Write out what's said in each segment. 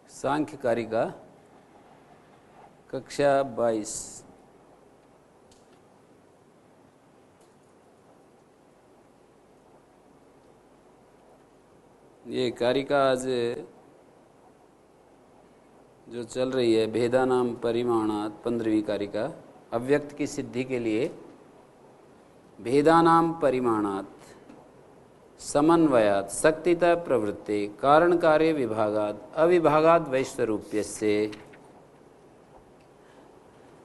सांख्य कारिका कक्षा 22। ये कारिका आज जो चल रही है भेदानाम परिमाणात 15वीं कारिका, अव्यक्त की सिद्धि के लिए भेदानाम परिमाणात समन्वयात शक्तितः प्रवृत्ति कारण कार्य विभागात अविभागात वैश्वरूप्य से,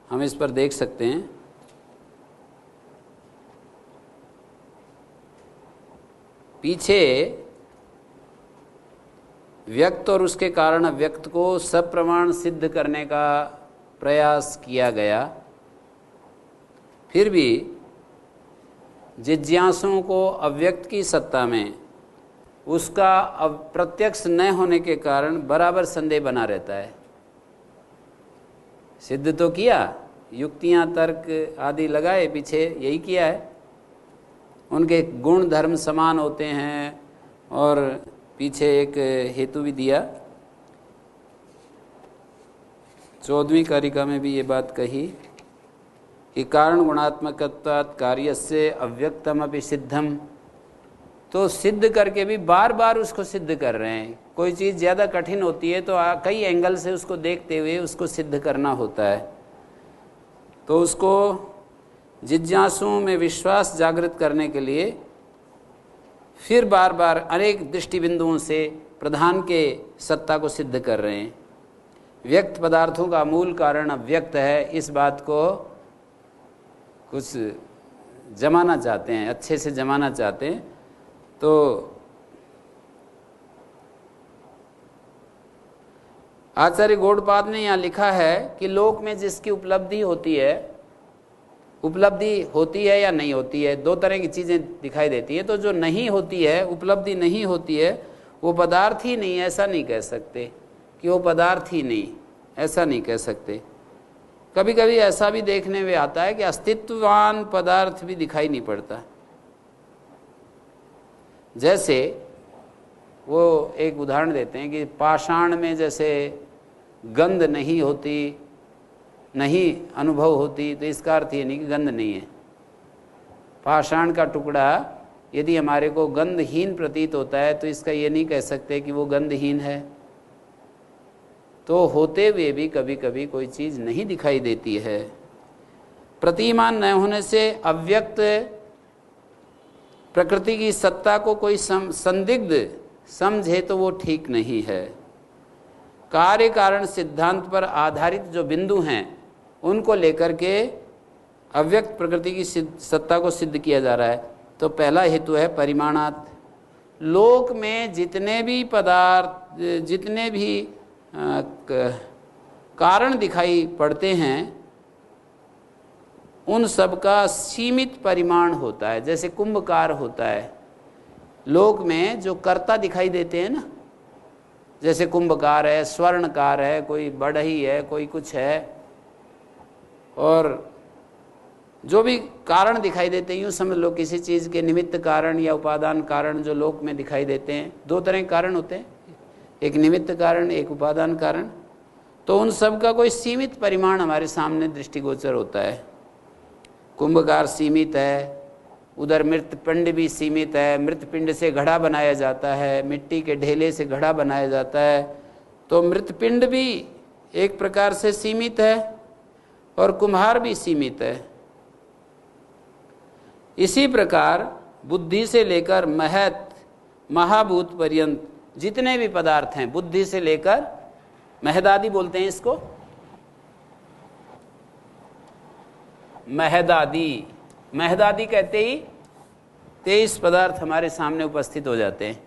हम इस पर देख सकते हैं। पीछे व्यक्त और उसके कारण अव्यक्त को सप्रमाण सिद्ध करने का प्रयास किया गया, फिर भी जिज्ञासुओं को अव्यक्त की सत्ता में उसका प्रत्यक्ष न होने के कारण बराबर संदेह बना रहता है। सिद्ध तो किया, युक्तियां तर्क आदि लगाए, पीछे यही किया है। उनके गुण धर्म समान होते हैं और पीछे एक हेतु भी दिया। 14वीं कारिका में भी ये बात कही कि कारण गुणात्मकत्वात् कार्यस्य अव्यक्तमपि सिद्धम, तो सिद्ध करके भी बार बार उसको सिद्ध कर रहे हैं। कोई चीज़ ज़्यादा कठिन होती है तो कई एंगल से उसको देखते हुए उसको सिद्ध करना होता है। तो उसको जिज्ञासुओं में विश्वास जागृत करने के लिए फिर बार बार अनेक दृष्टि बिंदुओं से प्रधान के सत्ता को सिद्ध कर रहे हैं। व्यक्त पदार्थों का मूल कारण अव्यक्त है, इस बात को कुछ जमाना चाहते हैं, अच्छे से जमाना चाहते हैं। तो आचार्य गौड़पाद ने यहाँ लिखा है कि लोक में जिसकी उपलब्धि होती है या नहीं होती है, दो तरह की चीज़ें दिखाई देती है। तो जो नहीं होती है, उपलब्धि नहीं होती है, वो पदार्थ ही नहीं, ऐसा नहीं कह सकते कि वो पदार्थ ही नहीं, ऐसा नहीं कह सकते। कभी कभी ऐसा भी देखने में आता है कि अस्तित्ववान पदार्थ भी दिखाई नहीं पड़ता। जैसे वो एक उदाहरण देते हैं कि पाषाण में जैसे गंध नहीं होती, नहीं अनुभव होती, तो इसका अर्थ ये नहीं कि गंध नहीं है। पाषाण का टुकड़ा यदि हमारे को गंधहीन प्रतीत होता है तो इसका ये नहीं कह सकते कि वो गंधहीन है। तो होते हुए भी कभी कभी कोई चीज़ नहीं दिखाई देती है। प्रतिमान न होने से अव्यक्त प्रकृति की सत्ता को कोई संदिग्ध समझे तो वो ठीक नहीं है। कार्य कारण सिद्धांत पर आधारित जो बिंदु हैं उनको लेकर के अव्यक्त प्रकृति की सत्ता को सिद्ध किया जा रहा है। तो पहला हेतु है परिमाणात। लोक में जितने भी पदार्थ, जितने भी कारण दिखाई पड़ते हैं उन सब का सीमित परिमाण होता है। जैसे कुंभकार होता है, लोक में जो कर्ता दिखाई देते हैं ना, जैसे कुंभकार है, स्वर्णकार है, कोई बढ़ई है, कोई कुछ है, और जो भी कारण दिखाई देते हैं, यूँ समझ लो किसी चीज़ के निमित्त कारण या उपादान कारण जो लोक में दिखाई देते हैं। दो तरह के कारण होते हैं, एक निमित्त कारण, एक उपादान कारण। तो उन सब का कोई सीमित परिमाण हमारे सामने दृष्टिगोचर होता है। कुंभकार सीमित है, उधर मृत पिंड भी सीमित है। मृत पिंड से घड़ा बनाया जाता है, मिट्टी के ढेले से घड़ा बनाया जाता है। तो मृत पिंड भी एक प्रकार से सीमित है और कुम्हार भी सीमित है। इसी प्रकार बुद्धि से लेकर महत महाभूत पर्यंत जितने भी पदार्थ हैं, बुद्धि से लेकर महदादि बोलते हैं इसको, महदादि। महदादि कहते ही 23 पदार्थ हमारे सामने उपस्थित हो जाते हैं।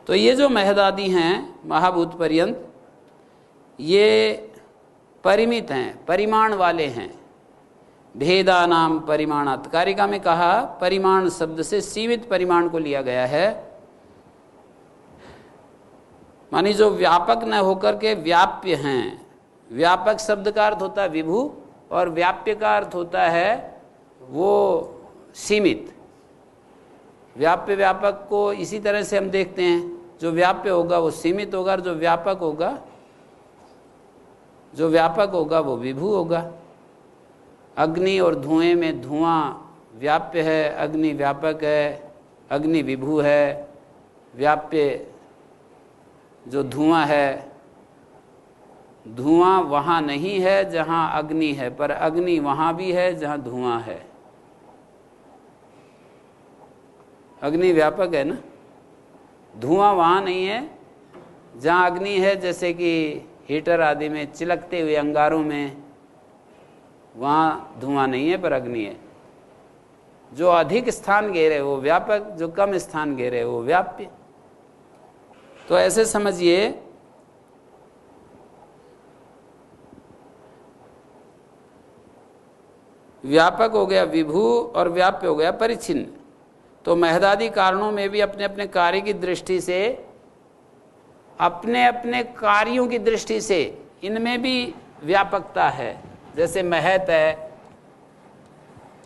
तो ये जो महदादि हैं महाभूत पर्यंत, ये परिमित हैं, परिमाण वाले हैं। भेदानाम परिमाणात्, कारिका में कहा परिमाण शब्द से सीमित परिमाण को लिया गया है, मानी जो व्यापक न होकर के व्याप्य हैं। व्यापक शब्द का अर्थ होता है विभु और व्याप्य का अर्थ होता है वो सीमित। व्याप्य व्यापक को इसी तरह से हम देखते हैं, जो व्याप्य होगा वो सीमित होगा और जो व्यापक होगा वो विभु होगा। अग्नि और धुएं में धुआं व्याप्य है, अग्नि व्यापक है, अग्नि विभु है। व्याप्य जो धुआं है, धुआं वहाँ नहीं है जहाँ अग्नि है, पर अग्नि वहाँ भी है जहाँ धुआं है। अग्नि व्यापक है ना, धुआं वहाँ नहीं है जहाँ अग्नि है, जैसे कि हीटर आदि में चिलकते हुए अंगारों में वहाँ धुआं नहीं है पर अग्नि है। जो अधिक स्थान घेरे वो व्यापक, जो कम स्थान घेरे वो व्याप्य। तो ऐसे समझिए व्यापक हो गया विभु और व्याप्य हो गया परिच्छिन्न। तो महदादि कारणों में भी अपने अपने कार्य की दृष्टि से, अपने अपने कार्यों की दृष्टि से इनमें भी व्यापकता है। जैसे महत है,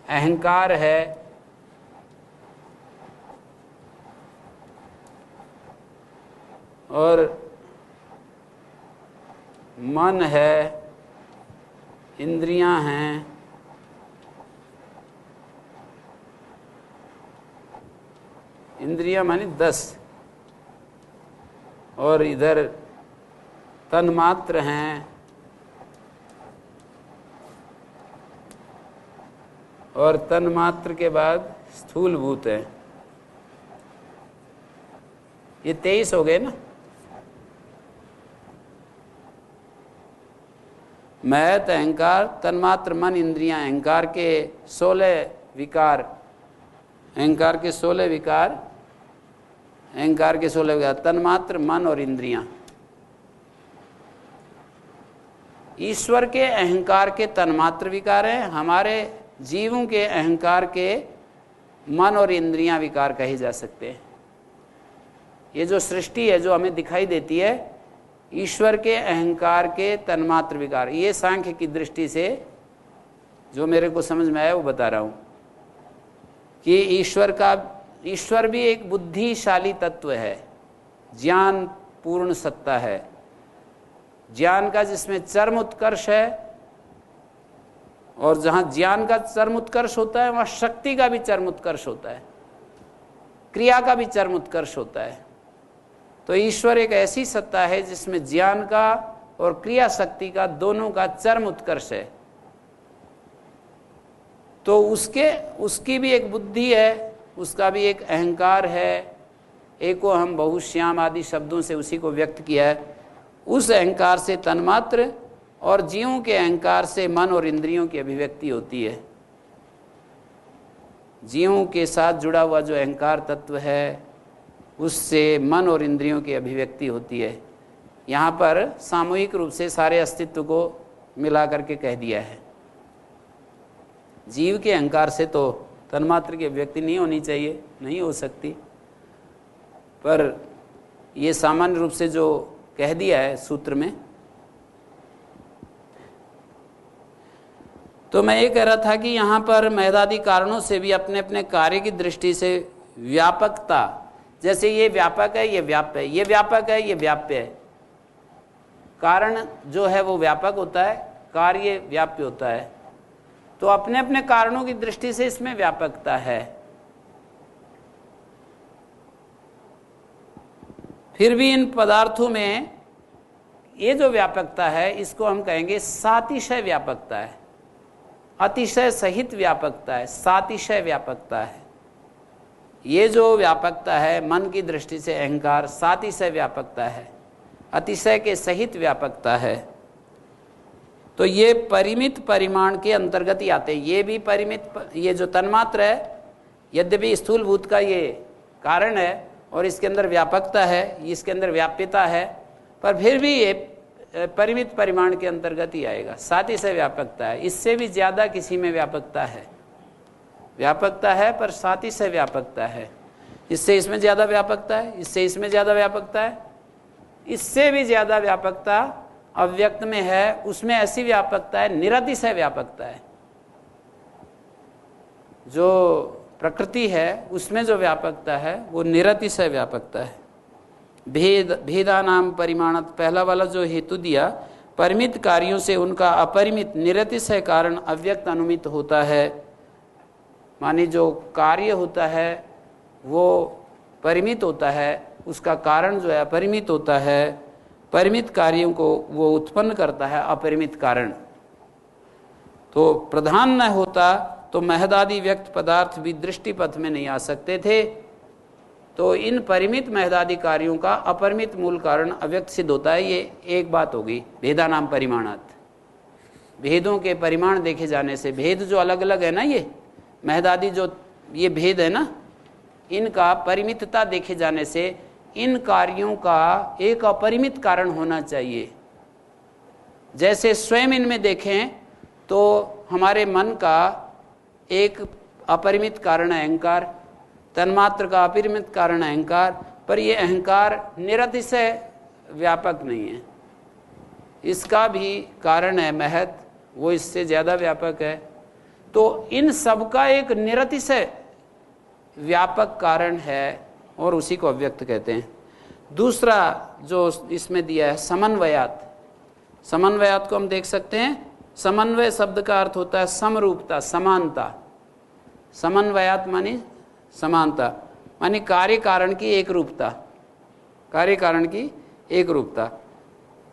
अहंकार है, और मन है, इंद्रियां हैं, इंद्रियां मानी 10, और इधर तन्मात्र हैं, और तन्मात्र के बाद स्थूल भूत है। ये 23 हो गए ना। महत, अहंकार, तन्मात्र, मन, इंद्रियां, अहंकार के 16 विकार, अहंकार के 16 विकार, अहंकार के 16 विकार, तन्मात्र, मन और इंद्रियां। ईश्वर के अहंकार के तन्मात्र विकार हैं, हमारे जीवों के अहंकार के मन और इंद्रियां विकार कहे जा सकते हैं। ये जो सृष्टि है जो हमें दिखाई देती है, ईश्वर के अहंकार के तन्मात्र विकार। ये सांख्य की दृष्टि से जो मेरे को समझ में आया वो बता रहा हूँ कि ईश्वर भी एक बुद्धिशाली तत्व है, ज्ञान पूर्ण सत्ता है। ज्ञान का जिसमें चरम उत्कर्ष है, और जहाँ ज्ञान का चरम उत्कर्ष होता है वहाँ शक्ति का भी चरम उत्कर्ष होता है, क्रिया का भी चरम उत्कर्ष होता है। तो ईश्वर एक ऐसी सत्ता है जिसमें ज्ञान का और क्रिया शक्ति का दोनों का चरम उत्कर्ष है। तो उसकी भी एक बुद्धि है, उसका भी एक अहंकार है। एको हम बहुश्याम आदि शब्दों से उसी को व्यक्त किया है। उस अहंकार से तन्मात्र और जीवों के अहंकार से मन और इंद्रियों की अभिव्यक्ति होती है। जीवों के साथ जुड़ा हुआ जो अहंकार तत्व है उससे मन और इंद्रियों की अभिव्यक्ति होती है। यहाँ पर सामूहिक रूप से सारे अस्तित्व को मिला करके कह दिया है। जीव के अहंकार से तो तन्मात्र की अभिव्यक्ति नहीं होनी चाहिए, नहीं हो सकती, पर ये सामान्य रूप से जो कह दिया है सूत्र में। तो मैं ये कह रहा था कि यहाँ पर महदादि कारणों से भी अपने अपने कार्य की दृष्टि से व्यापकता, जैसे ये व्यापक है, ये व्याप्य है, ये व्यापक है, ये व्याप्य है। कारण जो है वो व्यापक होता है, कार्य व्याप्य होता है। तो अपने अपने कारणों की दृष्टि से इसमें व्यापकता है। फिर भी इन पदार्थों में ये जो व्यापकता है इसको हम कहेंगे सातिशय व्यापकता है, अतिशय सहित व्यापकता है, सातिशय व्यापकता है। ये जो व्यापकता है मन की दृष्टि से अहंकार, सातिशय व्यापकता है, अतिशय के सहित व्यापकता है। तो ये परिमित परिमाण के अंतर्गत ही आते हैं। ये भी परिमित, ये जो तन्मात्र है यद्यपि स्थूलभूत का ये कारण है और इसके अंदर व्यापकता है, इसके अंदर व्याप्यता है, पर फिर भी ये परिमित परिमाण के अंतर्गत ही आएगा। साथ ही से व्यापकता है, इससे भी ज़्यादा किसी में व्यापकता है, व्यापकता है पर साथ ही से व्यापकता है। इससे इसमें ज़्यादा व्यापकता है, इससे इसमें ज़्यादा व्यापकता है, इससे भी ज़्यादा व्यापकता अव्यक्त में है। उसमें ऐसी व्यापकता है, निरतिशय व्यापकता है। जो प्रकृति है उसमें जो व्यापकता है वो निरतिशय व्यापकता है। भेदानाम परिमाणत, पहला वाला जो हेतु दिया, परिमित कार्यों से उनका अपरिमित निरतिशय कारण अव्यक्त अनुमित होता है। मानी जो कार्य होता है वो परिमित होता है, उसका कारण जो है अपरिमित होता है। परिमित कार्यों को वो उत्पन्न करता है अपरिमित कारण। तो प्रधान न होता तो महदादि व्यक्त पदार्थ भी दृष्टिपथ में नहीं आ सकते थे। तो इन परिमित महदादि कार्यों का अपरिमित मूल कारण अव्यक्त सिद्ध होता है। ये एक बात होगी भेदा नाम परिमाणात। भेदों के परिमाण देखे जाने से, भेद जो अलग अलग है ना, ये महदादि जो ये भेद है ना, इनका परिमितता देखे जाने से इन कार्यों का एक अपरिमित कारण होना चाहिए। जैसे स्वयं इनमें देखें तो हमारे मन का एक अपरिमित कारण है अहंकार, तन्मात्र का अपरिमित कारण है अहंकार, पर ये अहंकार निरतिशय व्यापक नहीं है। इसका भी कारण है महत, वो इससे ज़्यादा व्यापक है। तो इन सब का एक निरतिशय व्यापक कारण है और उसी को अव्यक्त कहते हैं। दूसरा जो इसमें दिया है समन्वयात, समन्वयात को हम देख सकते हैं। समन्वय शब्द का अर्थ होता है समरूपता, समानता। समन्वयात मानी समानता, मानी कार्य कारण की एक रूपता, कार्य कारण की एक रूपता।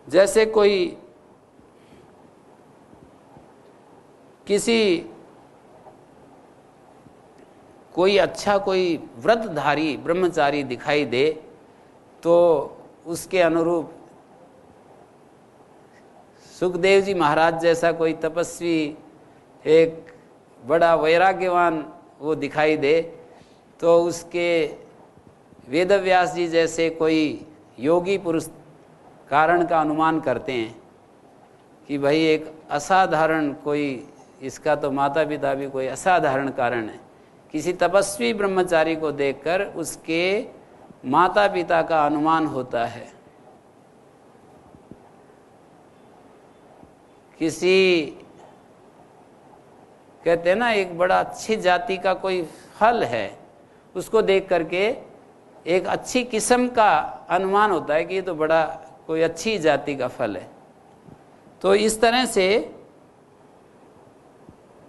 जैसे कोई अच्छा कोई व्रतधारी ब्रह्मचारी दिखाई दे तो उसके अनुरूप सुखदेव जी महाराज जैसा कोई तपस्वी, एक बड़ा वैराग्यवान वो दिखाई दे तो उसके वेदव्यास जी जैसे कोई योगी पुरुष कारण का अनुमान करते हैं कि भाई एक असाधारण कोई, इसका तो माता पिता भी कोई असाधारण कारण है। किसी तपस्वी ब्रह्मचारी को देखकर उसके माता पिता का अनुमान होता है। किसी कहते हैं ना एक बड़ा अच्छी जाति का कोई फल है, उसको देख करके एक अच्छी किस्म का अनुमान होता है कि ये तो बड़ा कोई अच्छी जाति का फल है। तो इस तरह से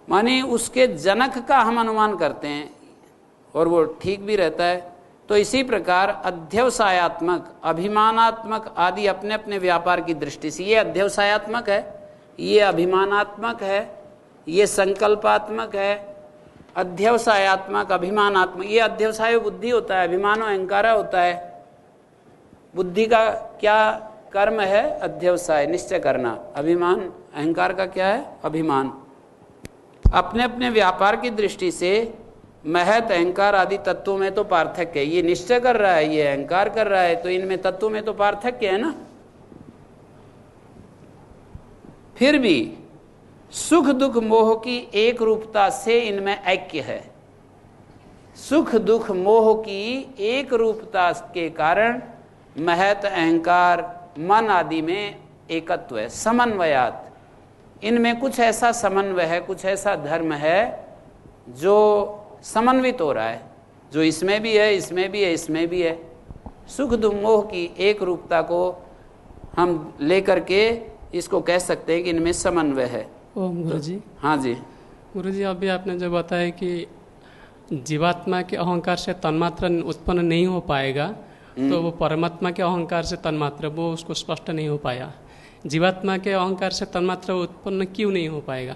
माने उसके जनक का हम अनुमान करते हैं और वो ठीक भी रहता है। तो इसी प्रकार अध्यवसायात्मक, अभिमानात्मक आदि अपने अपने व्यापार की दृष्टि से, ये अध्यवसायात्मक है, ये अभिमानात्मक है, ये संकल्पात्मक है। अध्यवसायात्मक, अभिमानात्मक, ये अध्यवसाय बुद्धि होता है, अभिमानो अहंकारा होता है। बुद्धि का क्या कर्म है? अध्यवसाय, निश्चय करना। अभिमान, अहंकार का क्या है? अभिमान। अपने अपने व्यापार की दृष्टि से महत, अहंकार आदि तत्वों में तो पार्थक्य है। ये निश्चय कर रहा है, ये अहंकार कर रहा है, तो इनमें तत्वों में तो पार्थक्य है ना। फिर भी सुख दुख मोह की एक रूपता से इनमें ऐक्य है। सुख दुख मोह की एक रूपता के कारण महत, अहंकार, मन आदि में एकत्व है, समन्वयात। इनमें कुछ ऐसा समन्वय है, कुछ ऐसा धर्म है जो समन्वित हो रहा है, जो इसमें भी है, इसमें भी है, इसमें भी है। सुख दुख मोह की एक रूपता को हम लेकर के इसको कह सकते हैं कि इनमें समन्वय है। ओम गुरु जी। हाँ जी गुरु जी, अभी आपने जो बताया कि जीवात्मा के अहंकार से तन्मात्रा उत्पन्न नहीं हो पाएगा, तो वो परमात्मा के अहंकार से तन्मात्रा, वो उसको स्पष्ट नहीं हो पाया। जीवात्मा के अहंकार से तन्मात्रा उत्पन्न क्यों नहीं हो पाएगा?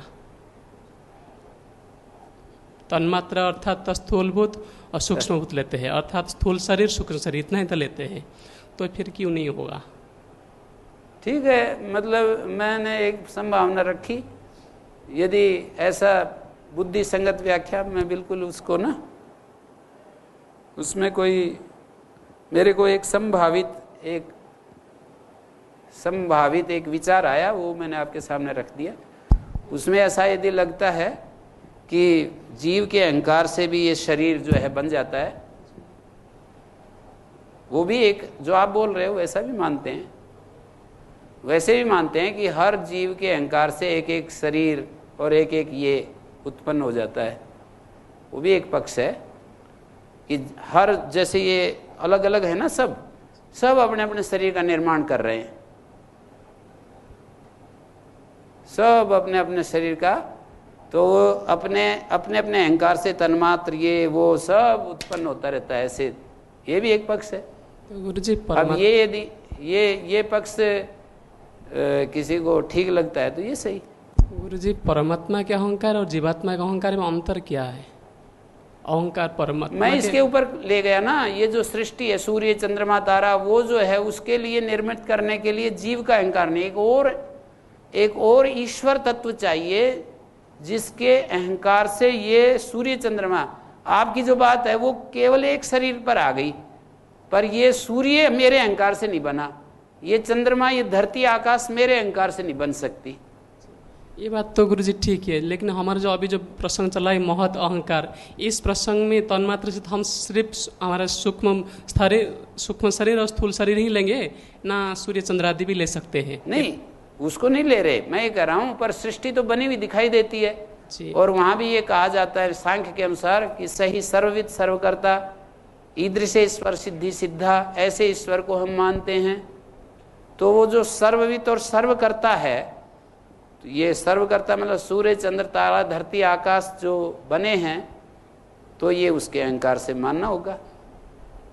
तन्मात्रा अर्थात स्थूलभूत और सूक्ष्मभूत लेते हैं, अर्थात स्थूल शरीर सूक्ष्म शरीर इतना ही तो लेते हैं, तो फिर क्यों नहीं होगा? ठीक है, मतलब मैंने एक संभावना रखी, यदि ऐसा बुद्धि संगत व्याख्या, मैं बिल्कुल उसको ना, उसमें कोई मेरे को एक संभावित एक विचार आया, वो मैंने आपके सामने रख दिया। उसमें ऐसा यदि लगता है कि जीव के अहंकार से भी ये शरीर जो है बन जाता है, वो भी एक जो आप बोल रहे हो वैसा भी मानते हैं, वैसे भी मानते हैं कि हर जीव के अहंकार से एक एक शरीर और एक एक ये उत्पन्न हो जाता है। वो भी एक पक्ष है कि हर, जैसे ये अलग अलग है ना, सब अपने अपने शरीर का निर्माण कर रहे हैं, सब अपने अपने शरीर का, तो वो अपने अपने अहंकार से तन्मात्र ये वो सब उत्पन्न होता रहता है, ऐसे ये भी एक पक्ष है। तो गुरुजी अब ये यदि ये पक्ष किसी को ठीक लगता है तो ये सही। गुरुजी, परमात्मा के अहंकार और जीवात्मा के अहंकार में अंतर क्या है? अहंकार परमात्मा, मैं इसके ऊपर ले गया ना, ये जो सृष्टि है, सूर्य चंद्रमा तारा, वो जो है उसके लिए निर्मित करने के लिए जीव का अहंकार नहीं, एक और ईश्वर तत्व चाहिए जिसके अहंकार से ये सूर्य चंद्रमा, आपकी जो बात है वो केवल एक शरीर पर आ गई, पर ये सूर्य मेरे अहंकार से नहीं बना, ये चंद्रमा, ये धरती आकाश मेरे अहंकार से नहीं बन सकती। ये बात तो गुरुजी ठीक है, लेकिन हमारा जो अभी जो प्रसंग चला है महत अहंकार, इस प्रसंग में तन्मात्र से हम सिर्फ हमारा सूक्ष्म शरीर और स्थूल शरीर ही लेंगे ना, सूर्य चंद्र आदि भी ले सकते हैं? नहीं, उसको नहीं ले रहे, मैं ये कह रहा हूं, पर सृष्टि तो बनी हुई दिखाई देती है जी। और वहां भी ये कहा जाता है सांख्य के अनुसार कि सही सर्वविद सर्वकर्ता ईदृशे ईश्वर सिद्धि सिद्धा, ऐसे ईश्वर को हम मानते हैं। तो वो जो सर्वविद और सर्वकर्ता है, तो ये सर्वकर्ता मतलब सूर्य चंद्र तारा धरती आकाश जो बने हैं, तो ये उसके अहंकार से मानना होगा।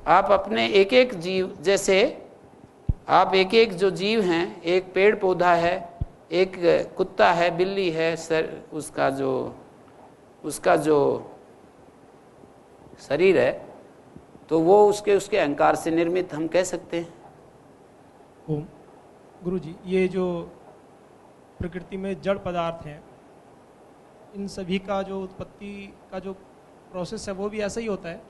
आप अपने एक एक जीव, जैसे आप एक एक जो जीव हैं, एक पेड़ पौधा है, एक कुत्ता है, बिल्ली है, उसका जो शरीर है, तो वो उसके अहंकार से निर्मित हम कह सकते हैं। ओम। गुरुजी, ये जो प्रकृति में जड़ पदार्थ हैं, इन सभी का जो उत्पत्ति का जो प्रोसेस है वो भी ऐसा ही होता है,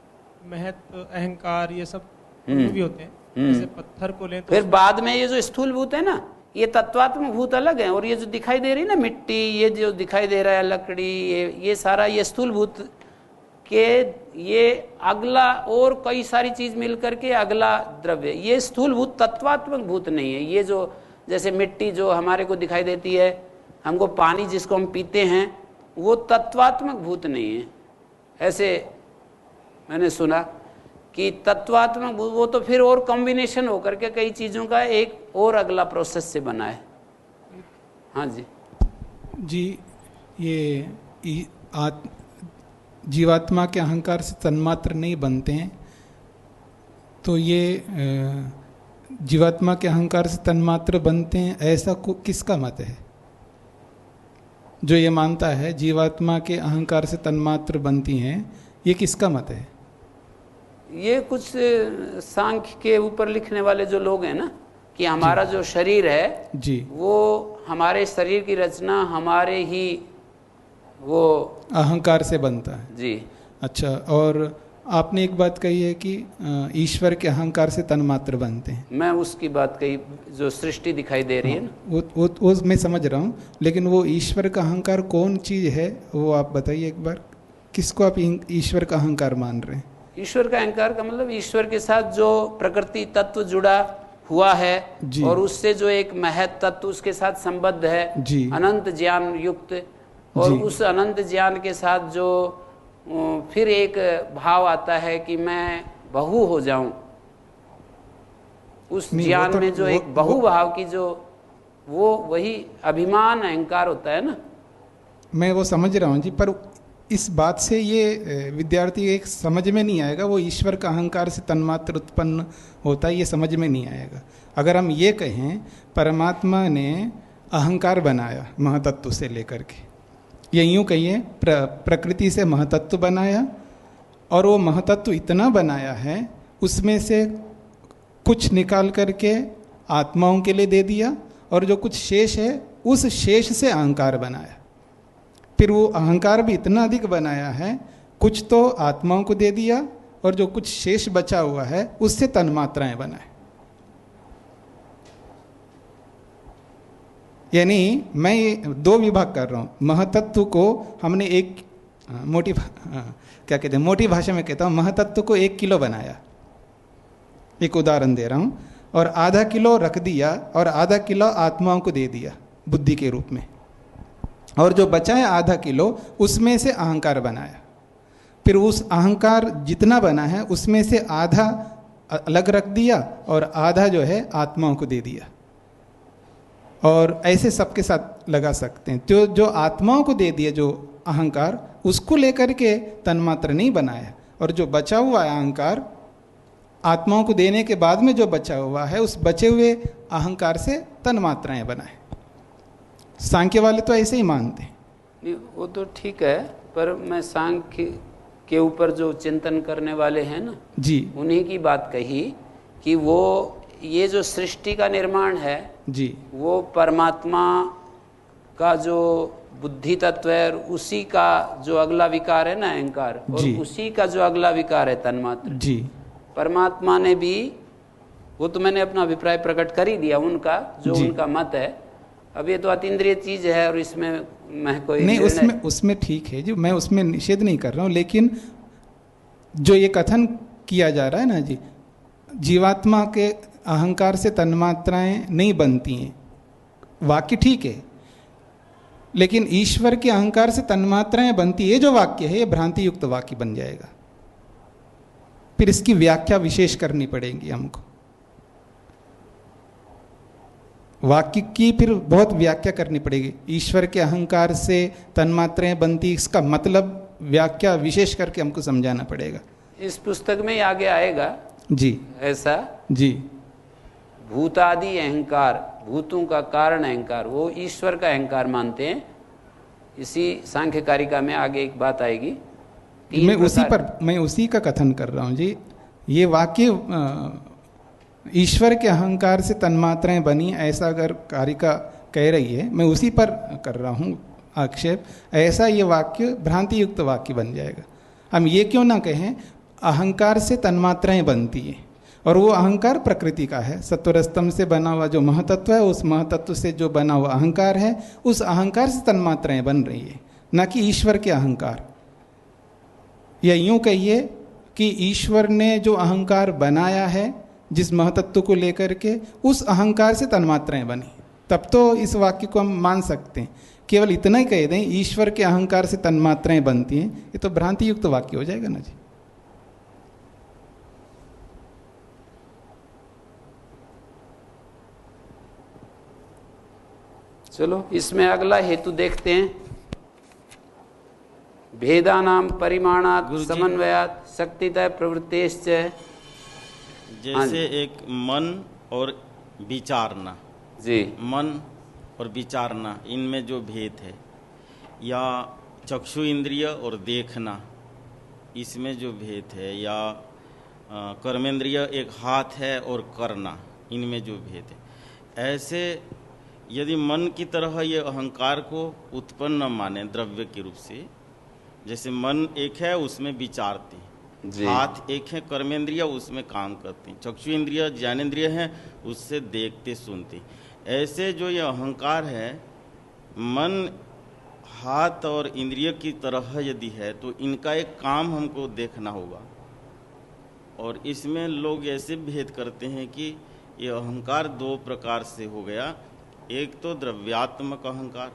महत अहंकार ये सब भी होते हैं। जैसे पत्थर को लें तो फिर बाद में ये जो स्थूल भूत है ना, ये तत्वात्मक भूत अलग है, और ये जो दिखाई दे रही है ना मिट्टी, ये जो दिखाई दे रहा है लकड़ी, ये सारा ये स्थूल भूत के ये अगला और कई सारी चीज मिल करके अगला द्रव्य, ये स्थूल भूत तत्वात्मक भूत नहीं है। ये जो जैसे मिट्टी जो हमारे को दिखाई देती है, हमको पानी जिसको हम पीते हैं, वो तत्वात्मक भूत नहीं है। ऐसे मैंने सुना कि तत्वात्मक भूत वो तो फिर और कॉम्बिनेशन होकर के कई चीज़ों का एक और अगला प्रोसेस से बना है। हाँ जी जी, ये जीवात्मा के अहंकार से तन्मात्र नहीं बनते हैं, तो ये जीवात्मा के अहंकार से तन्मात्र बनते हैं, ऐसा किसका मत है? जो ये मानता है जीवात्मा के अहंकार से तन्मात्र बनती हैं, ये किसका मत है? ये कुछ सांख्य के ऊपर लिखने वाले जो लोग हैं ना, कि हमारा जो शरीर है जी, वो हमारे शरीर की रचना हमारे ही वो अहंकार से बनता है जी। अच्छा, और आपने एक बात कही है कि ईश्वर के अहंकार से तन्मात्र बनते हैं। मैं उसकी बात कही, जो सृष्टि दिखाई दे रही है ना, वो मैं समझ रहा हूँ, लेकिन वो ईश्वर का अहंकार कौन चीज है वो आप बताइए एक बार। किसको आप ईश्वर का अहंकार मान रहे हैं? ईश्वर का अहंकार का मतलब ईश्वर के साथ जो प्रकृति तत्व जुड़ा हुआ है और उससे जो एक महत तत्व उसके साथ संबद्ध है जी, अनंत ज्ञान युक्त, और उस अनंत ज्ञान के साथ जो फिर एक भाव आता है कि मैं बहु हो जाऊं, उस ज्ञान में जो एक बहु भाव की जो वो वही अभिमान अहंकार होता है ना। मैं वो समझ रहा हूँ जी, पर इस बात से ये विद्यार्थी एक समझ में नहीं आएगा वो ईश्वर का अहंकार से तन्मात्र उत्पन्न होता है, ये समझ में नहीं आएगा। अगर हम ये कहें परमात्मा ने अहंकार बनाया महतत्व से लेकर के, ये यूँ कहिए प्रकृति से महतत्व बनाया, और वो महतत्व इतना बनाया है उसमें से कुछ निकाल करके आत्माओं के लिए दे दिया और जो कुछ शेष है उस शेष से अहंकार बनाया। फिर वो अहंकार भी इतना अधिक बनाया है, कुछ तो आत्माओं को दे दिया और जो कुछ शेष बचा हुआ है उससे तन्मात्राएं बनाए। यानी मैं दो विभाग कर रहा हूँ। महतत्व को हमने एक क्या कहते हैं, मोटी भाषा में कहता हूँ, महतत्व को 1 किलो बनाया, एक उदाहरण दे रहा हूँ, और आधा किलो रख दिया और आधा किलो आत्माओं को दे दिया बुद्धि के रूप में, और जो बचा है आधा किलो उसमें से अहंकार बनाया। फिर उस अहंकार जितना बना है उसमें से आधा अलग रख दिया और आधा जो है आत्माओं को दे दिया, और ऐसे सबके साथ लगा सकते हैं। तो जो आत्माओं को दे दिया जो अहंकार, उसको लेकर के तन्मात्र नहीं बनाया, और जो बचा हुआ अहंकार आत्माओं को देने के बाद में जो बचा हुआ है उस बचे हुए अहंकार से तन्मात्राएं बनाए। सांख्य वाले तो ऐसे ही मानते हैं। नहीं, वो तो ठीक है, पर मैं सांख्य के ऊपर जो चिंतन करने वाले हैं ना जी, उन्हीं की बात कही कि वो ये जो सृष्टि का निर्माण है जी, वो परमात्मा का जो बुद्धि तत्व है, उसी का जो अगला विकार है ना अहंकार, और जी, उसी का जो अगला विकार है तन्मात्र। जी, परमात्मा ने भी, वो तो मैंने अपना अभिप्राय प्रकट कर ही दिया उनका, जो जी। उनका मत है। अब ये तो अतीन्द्रिय चीज है और इसमें मैं कोई नहीं, उसमें ठीक है जी, मैं उसमें निषेध नहीं कर रहा हूँ, लेकिन जो ये कथन किया जा रहा है ना जी, जीवात्मा के अहंकार से तन्मात्राएं नहीं बनती हैं, वाक्य ठीक है, लेकिन ईश्वर के अहंकार से तन्मात्राएं बनती है, जो वाक्य है ये भ्रांति युक्त वाक्य बन जाएगा। फिर इसकी व्याख्या विशेष करनी पड़ेगी हमको, वाक्य की फिर बहुत व्याख्या करनी पड़ेगी। ईश्वर के अहंकार से तन्मात्राएं बनती, इसका मतलब व्याख्या विशेष करके हमको समझाना पड़ेगा। इस पुस्तक में आगे आएगा जी, ऐसा जी, भूतादि अहंकार, भूतों का कारण अहंकार, वो ईश्वर का अहंकार मानते हैं। इसी सांख्य कारिका में आगे एक बात आएगी। मैं उसी का कथन कर रहा हूँ जी। ये वाक्य ईश्वर के अहंकार से तन्मात्राएं बनी, ऐसा अगर कारिका कह रही है, मैं उसी पर कर रहा हूँ आक्षेप, ऐसा ये वाक्य भ्रांति युक्त वाक्य बन जाएगा। हम ये क्यों ना कहें अहंकार से तन्मात्राएं बनती हैं, और वो अहंकार प्रकृति का है, सत्वरस्तम से बना हुआ जो महतत्व है, उस महतत्व से जो बना हुआ अहंकार है, उस अहंकार से तन्मात्राएं बन रही है, ना कि ईश्वर के अहंकार। या यूं कहिए कि ईश्वर ने जो अहंकार बनाया है जिस महतत्व को लेकर के, उस अहंकार से तन्मात्राएं बनी, तब तो इस वाक्य को हम मान सकते हैं। केवल इतना ही कह दें ईश्वर के अहंकार से तन्मात्राएं बनती हैं, ये तो भ्रांति युक्त वाक्य हो जाएगा ना जी। चलो इसमें अगला हेतु देखते हैं। भेदानाम परिमाणात् समन्वयात् शक्तितः प्रवृत्तेश्च। जैसे एक मन और विचारना जी, मन और विचारना, इनमें जो भेद है, या चक्षु इंद्रिय और देखना, इसमें जो भेद है, या कर्मेंद्रिय एक हाथ है और करना, इनमें जो भेद है, ऐसे यदि मन की तरह ये अहंकार को उत्पन्न न माने द्रव्य के रूप से, जैसे मन एक है उसमें विचारते हैं, हाथ एक है कर्मेंद्रिय उसमें काम करते हैं, चक्षु इंद्रिय ज्ञानेंद्रिय हैं उससे देखते सुनते, ऐसे जो ये अहंकार है, मन हाथ और इंद्रिय की तरह यदि है तो इनका एक काम हमको देखना होगा। और इसमें लोग ऐसे भेद करते हैं कि ये अहंकार दो प्रकार से हो गया, एक तो द्रव्यात्मक अहंकार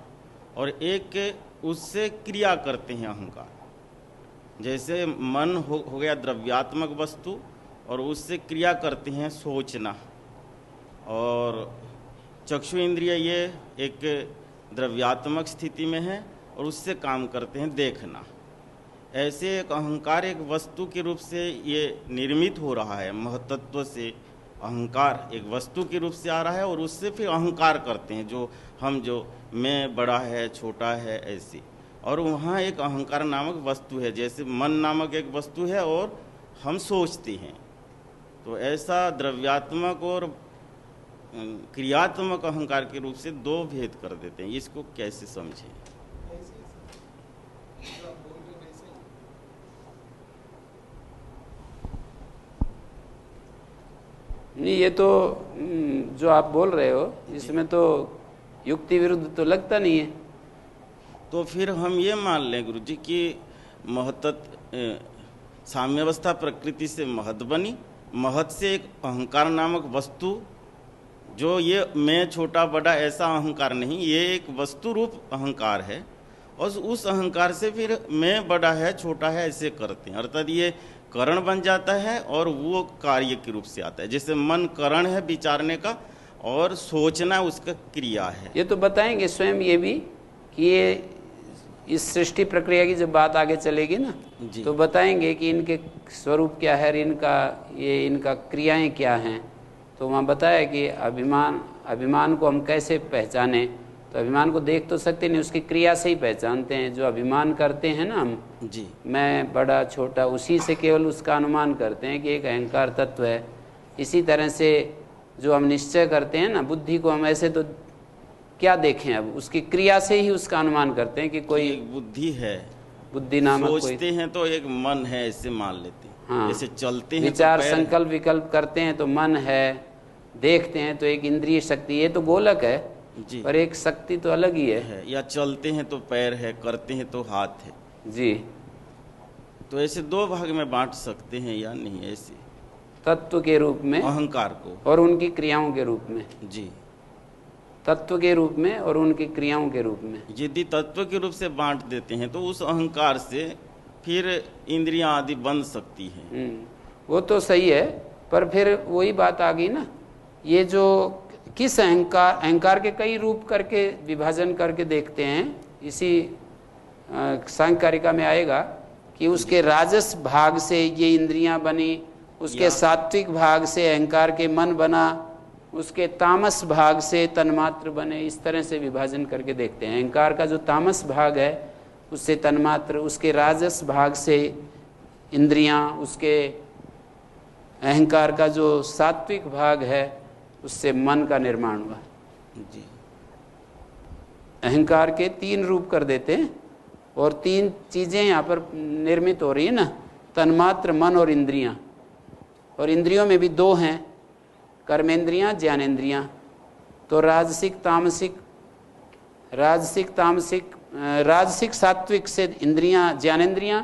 और एक उससे क्रिया करते हैं अहंकार। जैसे मन हो गया द्रव्यात्मक वस्तु और उससे क्रिया करते हैं सोचना, और चक्षु इंद्रिय ये एक द्रव्यात्मक स्थिति में है और उससे काम करते हैं देखना। ऐसे एक अहंकार एक वस्तु के रूप से ये निर्मित हो रहा है, महतत्व से अहंकार एक वस्तु के रूप से आ रहा है और उससे फिर अहंकार करते हैं, जो मैं बड़ा है छोटा है ऐसे, और वहाँ एक अहंकार नामक वस्तु है, जैसे मन नामक एक वस्तु है और हम सोचते हैं। तो ऐसा द्रव्यात्मक और क्रियात्मक अहंकार के रूप से दो भेद कर देते हैं। इसको कैसे समझें? नहीं, ये तो जो आप बोल रहे हो इसमें तो युक्ति विरुद्ध तो लगता नहीं है। तो फिर हम ये मान लें गुरु जी कि साम्यावस्था प्रकृति से महत बनी, महत से एक अहंकार नामक वस्तु, जो ये मैं छोटा बड़ा ऐसा अहंकार नहीं, ये एक वस्तु रूप अहंकार है, और उस अहंकार से फिर मैं बड़ा है छोटा है ऐसे करते हैं, अर्थात ये करण बन जाता है और वो कार्य के रूप से आता है। जैसे मन करण है विचारने का और सोचना उसका क्रिया है। ये तो बताएंगे स्वयं ये भी कि ये इस सृष्टि प्रक्रिया की जब बात आगे चलेगी ना तो बताएंगे कि इनके स्वरूप क्या है, इनका क्रियाएं क्या हैं। तो वहाँ बताया कि अभिमान को हम कैसे पहचाने, तो अभिमान को देख तो सकते नहीं, उसकी क्रिया से ही पहचानते हैं। जो अभिमान करते हैं ना हम जी, मैं बड़ा छोटा, उसी से केवल उसका अनुमान करते हैं कि एक अहंकार तत्व है। इसी तरह से जो हम निश्चय करते हैं ना, बुद्धि को हम ऐसे तो क्या देखें, अब उसकी क्रिया से ही उसका अनुमान करते हैं कि कोई एक बुद्धि है, बुद्धि नामक सोचते हैं तो एक मन है ऐसे मान लेते हैं। हाँ, जैसे चलते हैं विचार तो संकल्प विकल्प करते हैं तो मन है, देखते हैं तो एक इंद्रिय शक्ति, ये तो गोलक है जी, पर एक शक्ति तो अलग ही है। या चलते हैं तो पैर है, करते हैं तो हाथ है जी। तो ऐसे दो भाग में बांट सकते हैं या नहीं? ऐसे तत्व के रूप में अहंकार को और उनकी क्रियाओं के रूप में। जी, तत्व के रूप में और उनकी क्रियाओं के रूप में। यदि तत्व के रूप से बांट देते हैं तो उस अहंकार से फिर इंद्रियां आदि बन सकती हैं। वो तो सही है, पर फिर वही बात आ गई ना, ये जो किस अहंकार के कई रूप करके विभाजन करके देखते हैं। इसी सांख्यकारिका में आएगा कि उसके राजस भाग से ये इंद्रियां बनी, उसके सात्विक भाग से अहंकार के मन बना, उसके तामस भाग से तन्मात्र बने। इस तरह से विभाजन करके देखते हैं। अहंकार का जो तामस भाग है उससे तन्मात्र, उसके राजस भाग से इंद्रियां, उसके अहंकार का जो सात्विक भाग है उससे मन का निर्माण हुआ। जी, अहंकार के 3 रूप कर देते हैं और 3 चीजें यहाँ पर निर्मित हो रही है ना, तन्मात्र, मन और इंद्रियां। और इंद्रियों में भी 2 हैं, कर्मेंद्रियां, ज्ञानेंद्रियां। तो राजसिक सात्विक से इंद्रियां ज्ञानेंद्रियां,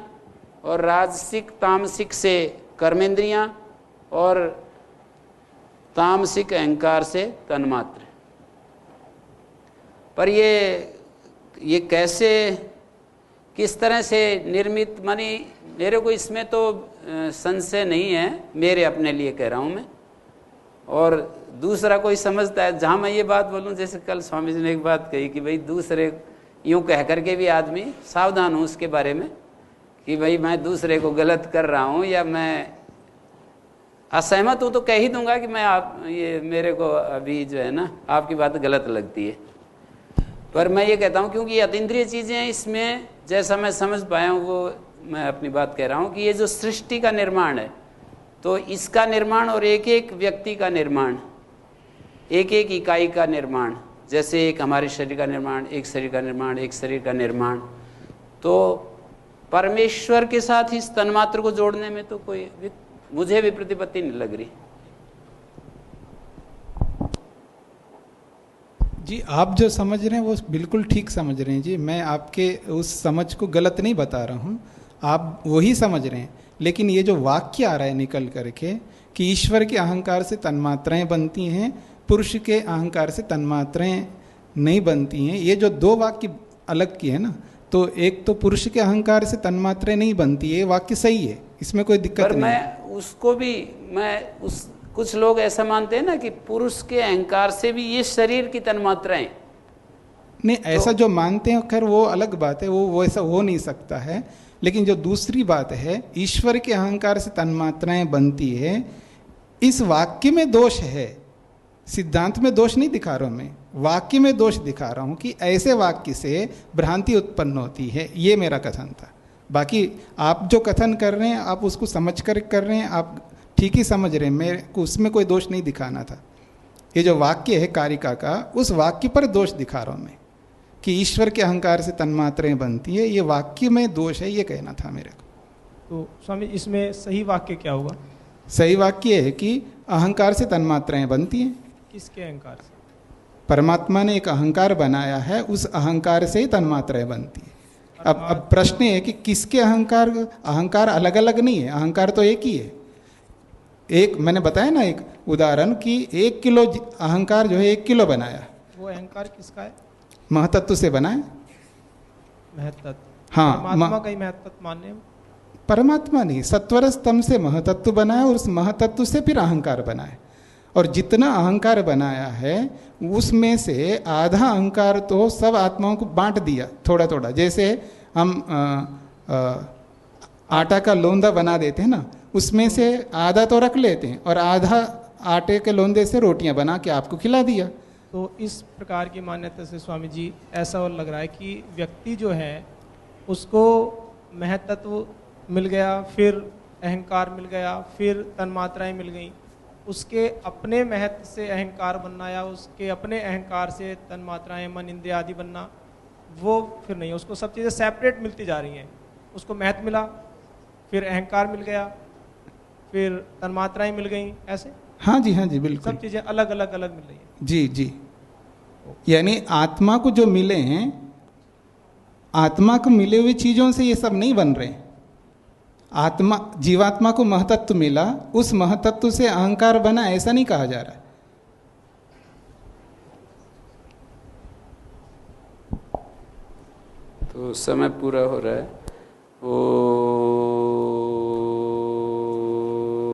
और राजसिक तामसिक से कर्मेंद्रियां, और तामसिक अहंकार से तन्मात्र। पर ये कैसे, किस तरह से निर्मित, मानी मेरे को इसमें तो संशय नहीं है, मेरे अपने लिए कह रहा हूँ मैं, और दूसरा कोई समझता है। जहाँ मैं ये बात बोलूँ, जैसे कल स्वामी जी ने एक बात कही कि भाई दूसरे यूँ कह करके भी आदमी सावधान हो उसके बारे में कि भाई मैं दूसरे को गलत कर रहा हूँ या मैं असहमत हूँ तो कह ही दूंगा कि ये मेरे को अभी जो है ना आपकी बात गलत लगती है। पर मैं ये कहता हूँ क्योंकि ये अतीन्द्रिय चीज़ें हैं, इसमें जैसा मैं समझ पाया हूँ वो मैं अपनी बात कह रहा हूँ कि ये जो सृष्टि का निर्माण है, तो इसका निर्माण और एक एक व्यक्ति का निर्माण, एक एक इकाई का निर्माण, जैसे एक हमारे शरीर का निर्माण, एक शरीर का निर्माण, एक शरीर का निर्माण, तो परमेश्वर के साथ इस तन्मात्र को जोड़ने में तो कोई मुझे भी प्रतिपत्ति नहीं लग रही। जी, आप जो समझ रहे हैं वो बिल्कुल ठीक समझ रहे हैं जी। मैं आपके उस समझ को गलत नहीं बता रहा हूँ, आप वही समझ रहे हैं। लेकिन ये जो वाक्य आ रहा है निकल करके कि ईश्वर के अहंकार से तन्मात्राएं बनती हैं, पुरुष के अहंकार से तन्मात्राएं नहीं बनती हैं, ये जो 2 वाक्य अलग की है ना, तो एक तो पुरुष के अहंकार से तन्मात्राएं नहीं बनती है, वाक्य सही है, इसमें कोई दिक्कत नहीं है। उसको भी कुछ लोग ऐसा मानते हैं ना कि पुरुष के अहंकार से भी ये शरीर की तन्मात्राएं नहीं, ऐसा जो मानते हैं खैर वो अलग बात है, वो ऐसा हो नहीं सकता है। लेकिन जो दूसरी बात है, ईश्वर के अहंकार से तन्मात्राएं बनती है, इस वाक्य में दोष है। सिद्धांत में दोष नहीं दिखा रहा हूं मैं, वाक्य में दोष दिखा रहा हूं कि ऐसे वाक्य से भ्रांति उत्पन्न होती है, ये मेरा कथन था। बाकी आप जो कथन कर रहे हैं आप उसको समझ कर रहे हैं, आप ठीक ही समझ रहे हैं, मेरे को उसमें कोई दोष नहीं दिखाना था। ये जो वाक्य है कारिका का, उस वाक्य पर दोष दिखा रहा हूं मैं कि ईश्वर के अहंकार से तन्मात्राएं बनती है, ये वाक्य में दोष है, ये कहना था मेरे को। तो स्वामी इसमें सही वाक्य क्या होगा? सही वाक्य है कि अहंकार से तन्मात्राएं बनती हैं। किसके अहंकार से? परमात्मा ने एक अहंकार बनाया है, उस अहंकार से ही तन्मात्राएं बनती है। अब प्रश्न है कि किसके अहंकार, अहंकार अलग अलग नहीं है, अहंकार तो एक ही है। एक मैंने बताया ना एक उदाहरण कि 1 किलो अहंकार जो है 1 किलो बनाया, वो अहंकार किसका है? महतत्व से बना है। महतत्व? हाँ, परमात्मा का ही महतत्व मानने हैं? परमात्मा नहीं, सत्वर स्तंभ से महतत्व बनाया और उस महतत्व से फिर अहंकार बनाया, और जितना अहंकार बनाया है उसमें से आधा अहंकार तो सब आत्माओं को बांट दिया थोड़ा थोड़ा। जैसे हम आटा का लोंदा बना देते हैं ना, उसमें से आधा तो रख लेते हैं और आधा आटे के लोंदे से रोटियां बना के आपको खिला दिया। तो इस प्रकार की मान्यता से स्वामी जी ऐसा और लग रहा है कि व्यक्ति जो है उसको महतत्व मिल गया, फिर अहंकार मिल गया, फिर तन्मात्राएं मिल गई, उसके अपने महत्व से अहंकार बनना या उसके अपने अहंकार से तन्मात्राएं मन इंद्रिय आदि बनना, वो फिर नहीं है। उसको सब चीज़ें सेपरेट मिलती जा रही हैं। उसको महत्व मिला, फिर अहंकार मिल गया, फिर तन्मात्राएं मिल गई, ऐसे। हाँ जी, हाँ जी, बिल्कुल सब चीज़ें अलग अलग अलग मिल रही हैं। जी जी, यानी आत्मा को जो मिले हैं, आत्मा को मिले हुए चीजों से ये सब नहीं बन रहे। आत्मा, जीवात्मा को महतत्व मिला, उस महतत्व से अहंकार बना, ऐसा नहीं कहा जा रहा। तो समय पूरा हो रहा है। ओ